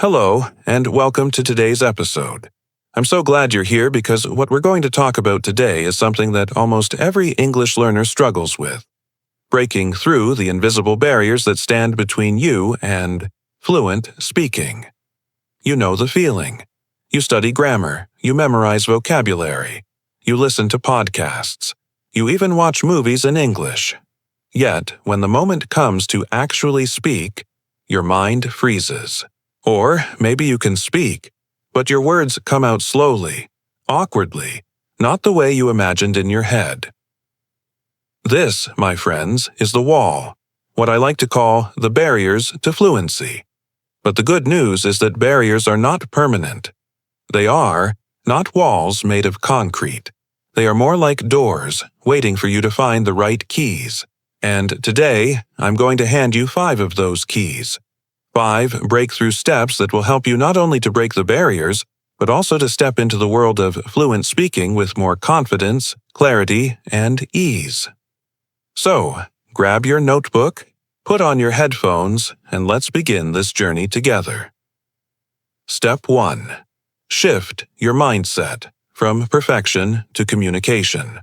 Hello, and welcome to today's episode. I'm so glad you're here because what we're going to talk about today is something that almost every English learner struggles with: breaking through the invisible barriers that stand between you and fluent speaking. You know the feeling. You study grammar, you memorize vocabulary, you listen to podcasts, you even watch movies in English. Yet, when the moment comes to actually speak, your mind freezes. Or maybe you can speak, but your words come out slowly, awkwardly, not the way you imagined in your head. This, my friends, is the wall, what I like to call the barriers to fluency. But the good news is that barriers are not permanent. They are not walls made of concrete. They are more like doors, waiting for you to find the right keys. And today, I'm going to hand you 5 of those keys. 5 breakthrough steps that will help you not only to break the barriers, but also to step into the world of fluent speaking with more confidence, clarity, and ease. So, grab your notebook, put on your headphones, and let's begin this journey together. Step 1. Shift your mindset from perfection to communication.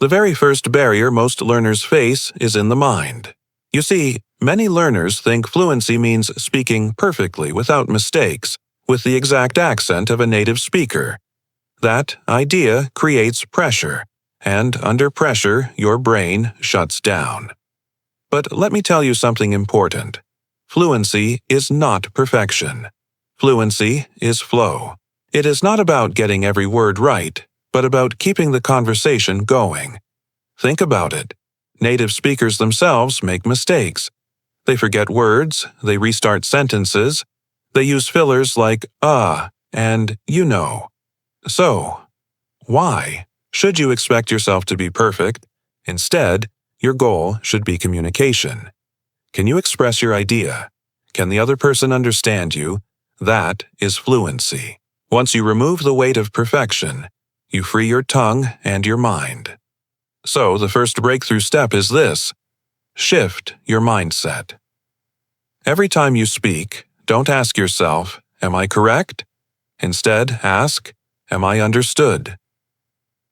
The very first barrier most learners face is in the mind. You see, many learners think fluency means speaking perfectly without mistakes, with the exact accent of a native speaker. That idea creates pressure, and under pressure, your brain shuts down. But let me tell you something important. Fluency is not perfection. Fluency is flow. It is not about getting every word right, but about keeping the conversation going. Think about it. Native speakers themselves make mistakes. They forget words, they restart sentences, they use fillers like and you know. So, why should you expect yourself to be perfect? Instead, your goal should be communication. Can you express your idea? Can the other person understand you? That is fluency. Once you remove the weight of perfection, you free your tongue and your mind. So, the first breakthrough step is this: shift your mindset. Every time you speak, don't ask yourself, "Am I correct?" Instead, ask, "Am I understood?"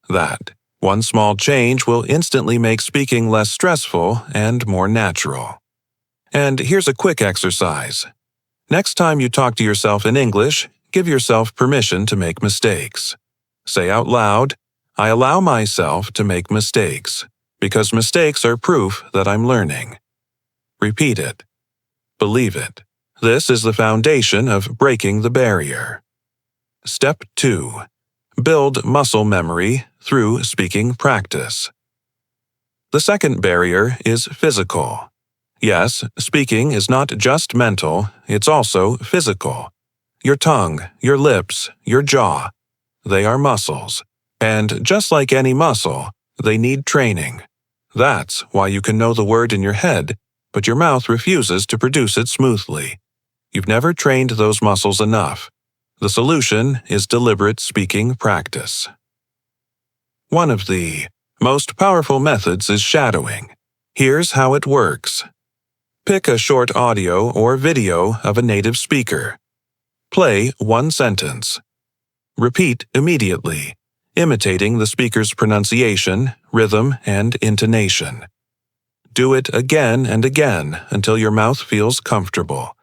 That one small change will instantly make speaking less stressful and more natural. And here's a quick exercise. Next time you talk to yourself in English, give yourself permission to make mistakes. Say out loud, "I allow myself to make mistakes, because mistakes are proof that I'm learning." Repeat it. Believe it. This is the foundation of breaking the barrier. Step 2. Build muscle memory through speaking practice. The second barrier is physical. Yes, speaking is not just mental, it's also physical. Your tongue, your lips, your jaw, they are muscles. And just like any muscle, they need training. That's why you can know the word in your head, but your mouth refuses to produce it smoothly. You've never trained those muscles enough. The solution is deliberate speaking practice. One of the most powerful methods is shadowing. Here's how it works. Pick a short audio or video of a native speaker. Play one sentence. Repeat immediately, imitating the speaker's pronunciation, rhythm, and intonation. Do it again and again until your mouth feels comfortable.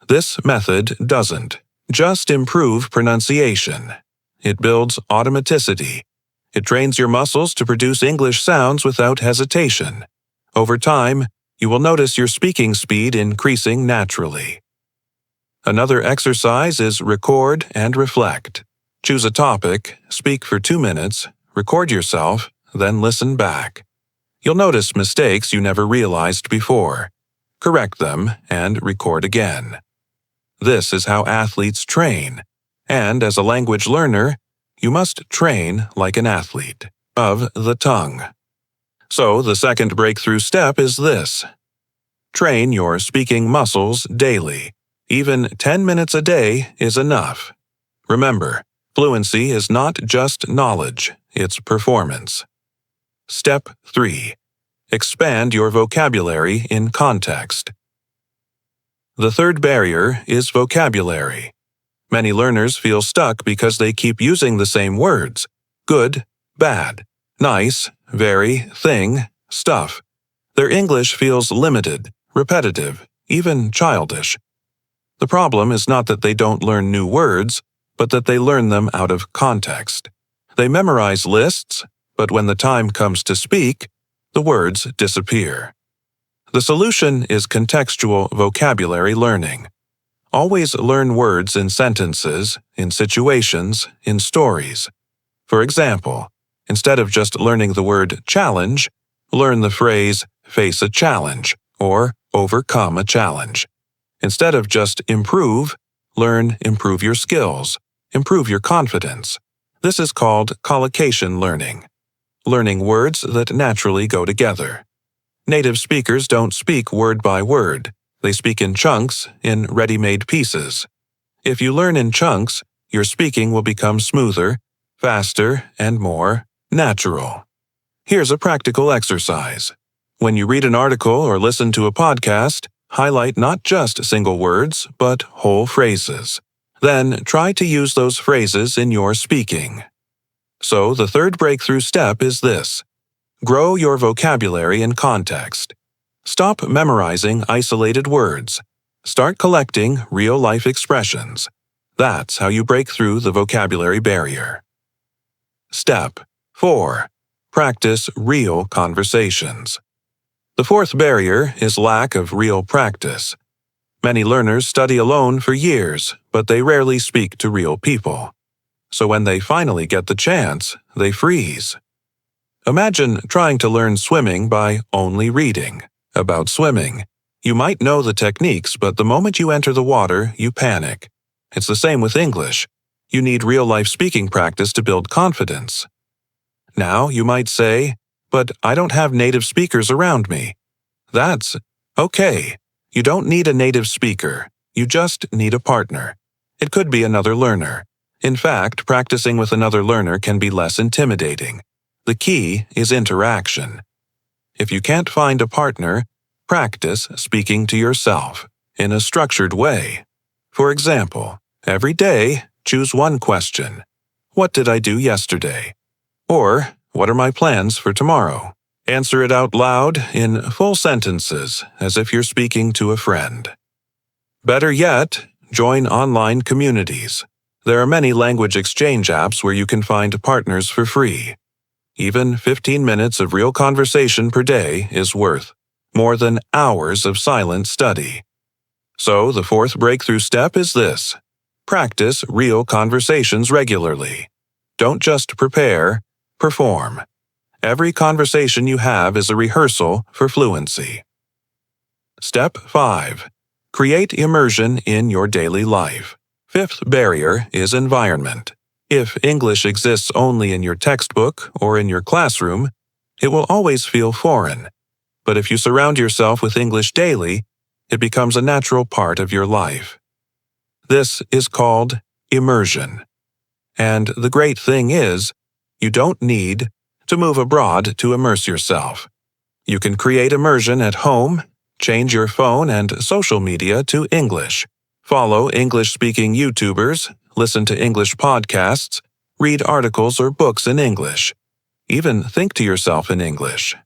This method doesn't just improve pronunciation. It builds automaticity. It trains your muscles to produce English sounds without hesitation. Over time, you will notice your speaking speed increasing naturally. Another exercise is record and reflect. Choose a topic, speak for 2 minutes, record yourself, then listen back. You'll notice mistakes you never realized before. Correct them and record again. This is how athletes train. And as a language learner, you must train like an athlete of the tongue. So the second breakthrough step is this: train your speaking muscles daily. Even 10 minutes a day is enough. Remember, fluency is not just knowledge, it's performance. Step 3. Expand your vocabulary in context. The third barrier is vocabulary. Many learners feel stuck because they keep using the same words: good, bad, nice, very, thing, stuff. Their English feels limited, repetitive, even childish. The problem is not that they don't learn new words, but that they learn them out of context. They memorize lists, but when the time comes to speak, the words disappear. The solution is contextual vocabulary learning. Always learn words in sentences, in situations, in stories. For example, instead of just learning the word challenge, learn the phrase face a challenge or overcome a challenge. Instead of just improve, learn improve your skills, improve your confidence. This is called collocation learning. Learning words that naturally go together. Native speakers don't speak word by word. They speak in chunks, in ready-made pieces. If you learn in chunks, your speaking will become smoother, faster, and more natural. Here's a practical exercise. When you read an article or listen to a podcast, highlight not just single words, but whole phrases. Then try to use those phrases in your speaking. So the third breakthrough step is this: grow your vocabulary in context. Stop memorizing isolated words. Start collecting real-life expressions. That's how you break through the vocabulary barrier. Step 4. Practice real conversations. The fourth barrier is lack of real practice. Many learners study alone for years, but they rarely speak to real people. So when they finally get the chance, they freeze. Imagine trying to learn swimming by only reading about swimming. You might know the techniques, but the moment you enter the water, you panic. It's the same with English. You need real-life speaking practice to build confidence. Now, you might say, "But I don't have native speakers around me." That's okay. You don't need a native speaker. You just need a partner. It could be another learner. In fact, practicing with another learner can be less intimidating. The key is interaction. If you can't find a partner, practice speaking to yourself in a structured way. For example, every day, choose one question. What did I do yesterday? Or, what are my plans for tomorrow? Answer it out loud in full sentences, as if you're speaking to a friend. Better yet, join online communities. There are many language exchange apps where you can find partners for free. Even 15 minutes of real conversation per day is worth more than hours of silent study. So the fourth breakthrough step is this: practice real conversations regularly. Don't just prepare, perform. Every conversation you have is a rehearsal for fluency. Step 5. Create immersion in your daily life. Fifth barrier is environment. If English exists only in your textbook or in your classroom, it will always feel foreign. But if you surround yourself with English daily, it becomes a natural part of your life. This is called immersion. And the great thing is, you don't need to move abroad to immerse yourself. You can create immersion at home, change your phone and social media to English, follow English-speaking YouTubers, listen to English podcasts, read articles or books in English. Even think to yourself in English.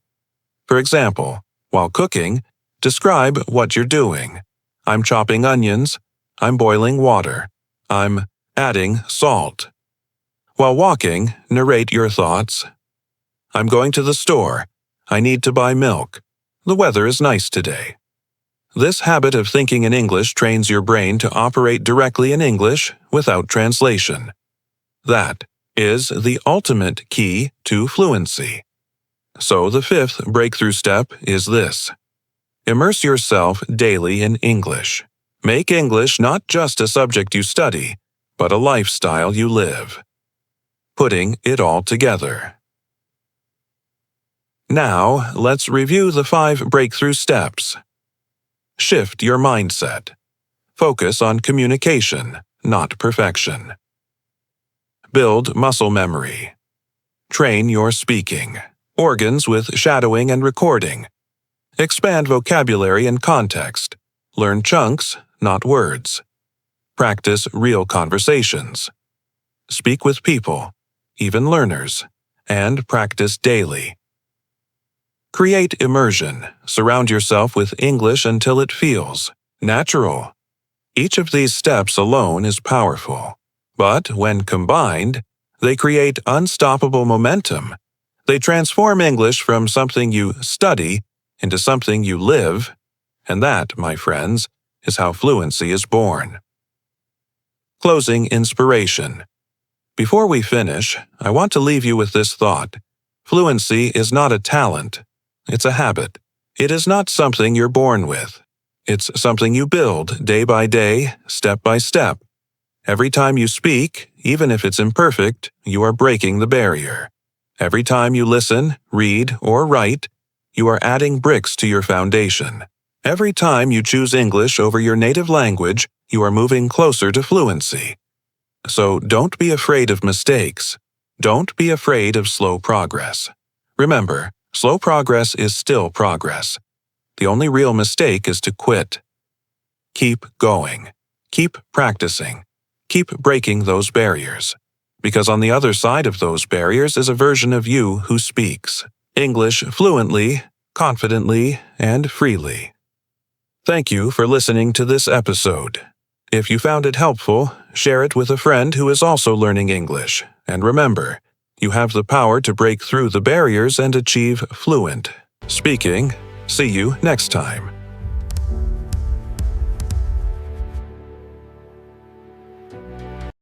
For example, while cooking, describe what you're doing. I'm chopping onions. I'm boiling water. I'm adding salt. While walking, narrate your thoughts. I'm going to the store. I need to buy milk. The weather is nice today. This habit of thinking in English trains your brain to operate directly in English without translation. That is the ultimate key to fluency. So the fifth breakthrough step is this: immerse yourself daily in English. Make English not just a subject you study, but a lifestyle you live. Putting it all together. Now, let's review the 5 breakthrough steps. Shift your mindset. Focus on communication, not perfection. Build muscle memory. Train your speaking. Organs with shadowing and recording. Expand vocabulary and context. Learn chunks, not words. Practice real conversations. Speak with people, even learners, and practice daily. Create immersion. Surround yourself with English until it feels natural. Each of these steps alone is powerful, but when combined, they create unstoppable momentum. They transform English from something you study into something you live, and that, my friends, is how fluency is born. Closing inspiration. Before we finish, I want to leave you with this thought. Fluency is not a talent. It's a habit. It is not something you're born with. It's something you build day by day, step by step. Every time you speak, even if it's imperfect, you are breaking the barrier. Every time you listen, read, or write, you are adding bricks to your foundation. Every time you choose English over your native language, you are moving closer to fluency. So don't be afraid of mistakes. Don't be afraid of slow progress. Remember, slow progress is still progress. The only real mistake is to quit. Keep going. Keep practicing. Keep breaking those barriers. Because on the other side of those barriers is a version of you who speaks English fluently, confidently, and freely. Thank you for listening to this episode. If you found it helpful, share it with a friend who is also learning English. And remember, you have the power to break through the barriers and achieve fluent speaking. See you next time.